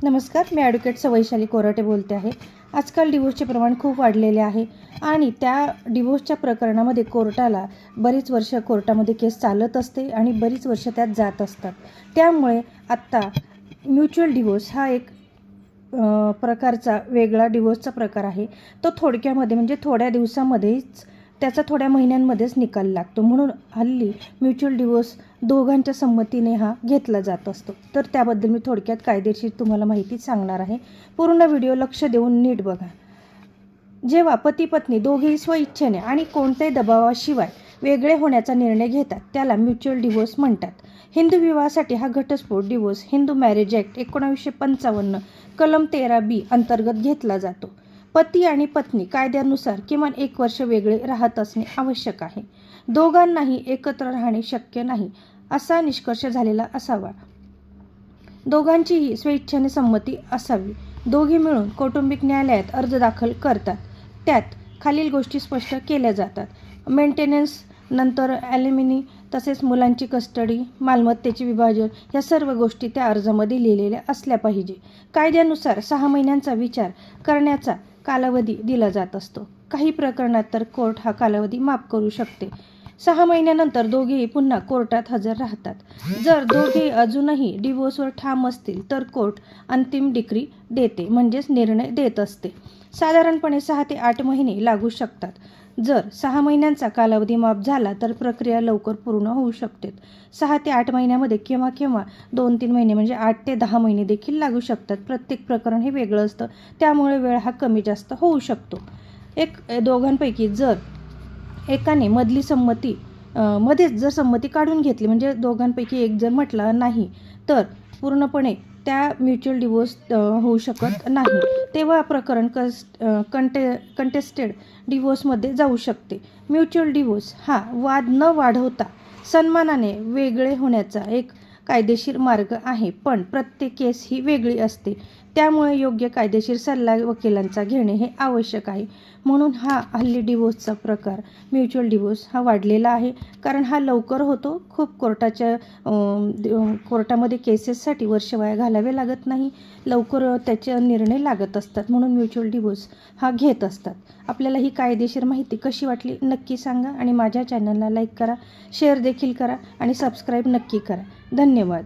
नमस्कार, मी ॲडव्होकेट वैशाली कोराटे बोलते आहे. आजकाल डिवोर्सचे प्रमाण खूप वाढलेले आहे आणि त्या डिवोर्सच्या प्रकरणामध्ये कोर्टाला बरीच वर्ष कोर्टामध्ये केस चालत असते आणि बरीच वर्ष त्यात जात असतात. त्यामुळे आत्ता म्युच्युअल डिवोर्स हा एक प्रकारचा वेगळा डिवोर्सचा प्रकार आहे. तो थोडक्यामध्ये म्हणजे थोड्या दिवसामध्येच त्याचा थोड्या महिन्यांमध्येच निकाल लागतो. म्हणून हल्ली म्युच्युअल डिवोर्स दोघांच्या संमतीने हा घेतला जात असतो. तर त्याबद्दल मी थोडक्यात कायदेशीर तुम्हाला माहिती सांगणार आहे. पूर्ण व्हिडिओ लक्ष देऊन नीट बघा. जेव्हा पती पत्नी दोघेही स्वइच्छेने आणि कोणत्याही दबावाशिवाय वेगळे होण्याचा निर्णय घेतात त्याला म्युच्युअल डिवोर्स म्हणतात. हिंदू विवाहासाठी हा घटस्फोट डिवोर्स हिंदू मॅरेज ॲक्ट 1955 कलम 13B अंतर्गत घेतला जातो. पती आणि पत्नी कायद्यानुसार किमान 1 वर्ष वेगळे राहत असणे आवश्यक आहे. दोघांनाही एकत्र राहणे शक्य नाही असा निष्कर्ष झालेला असावा. दोघांचीही स्वेच्छेने संमती असावी. दोघे मिळून कौटुंबिक न्यायालयात अर्ज दाखल करतात. त्यात खालील गोष्टी स्पष्ट केल्या जातात. मेंटेनन्स, नंतर ॲलिमिनी, तसेच मुलांची कस्टडी, मालमत्तेचे विभाजन या सर्व गोष्टी त्या अर्जामध्ये लिहिलेल्या असल्या पाहिजे. कायद्यानुसार 6 महिन्यांचा विचार करण्याचा कालावधी दिला जात असतो. काही प्रकरणात तर कोर्ट हा कालावधी माफ करू शकते. 6 महिन्यानंतर दोघेही पुन्हा कोर्टात हजर राहतात. जर दोघे अजूनही डिवोर्सवर ठाम असतील तर कोर्ट अंतिम डिक्री देते, म्हणजेच निर्णय देत असते. साधारणपणे 6 ते 8 महिने लागू शकतात. जर 6 महिन्यांचा कालावधी माफ झाला तर प्रक्रिया लवकर पूर्ण होऊ शकते. 6 ते 8 महिन्यामध्ये केव्हा 2-3 महिने म्हणजे 8 ते 10 महिने देखील लागू शकतात. प्रत्येक प्रकरण हे वेगळं असतं, त्यामुळे वेळ हा कमी जास्त होऊ शकतो. दोघांपैकी जर एकाने मधली संमती मध्येच जर संमती काढून घेतली, म्हणजे दोघांपैकी एक जर म्हटला नाही, तर पूर्णपणे त्या म्युच्युअल डिवोर्स होऊ शकत नाही. तेव्हा प्रकरण कंटेस्टेड डिवोर्समध्ये जाऊ शकते. म्युच्युअल डिवोर्स हा वाद न वाढवता सन्मानाने वेगळे होण्याचा एक कायदेशीर मार्ग आहे, पण प्रत्येक केस ही वेगळी असते. त्यामुळे योग्य कायदेशीर सल्ला वकिलांचा घेणे हे आवश्यक आहे. म्हणून हा हल्ली डिवोर्सचा प्रकार म्युच्युअल डिवोर्स हा वाढलेला आहे, कारण हा लवकर होतो. खूप कोर्टामध्ये केसेससाठी वर्ष वाया घालावे लागत नाही. लवकर त्याचे निर्णय लागत असतात, म्हणून म्युच्युअल डिवोर्स हा घेत असतात. आपल्याला ही कायदेशीर माहिती कशी वाटली नक्की सांगा आणि माझ्या चॅनलला लाईक करा, शेअर देखील करा आणि सबस्क्राईब नक्की करा. धन्यवाद.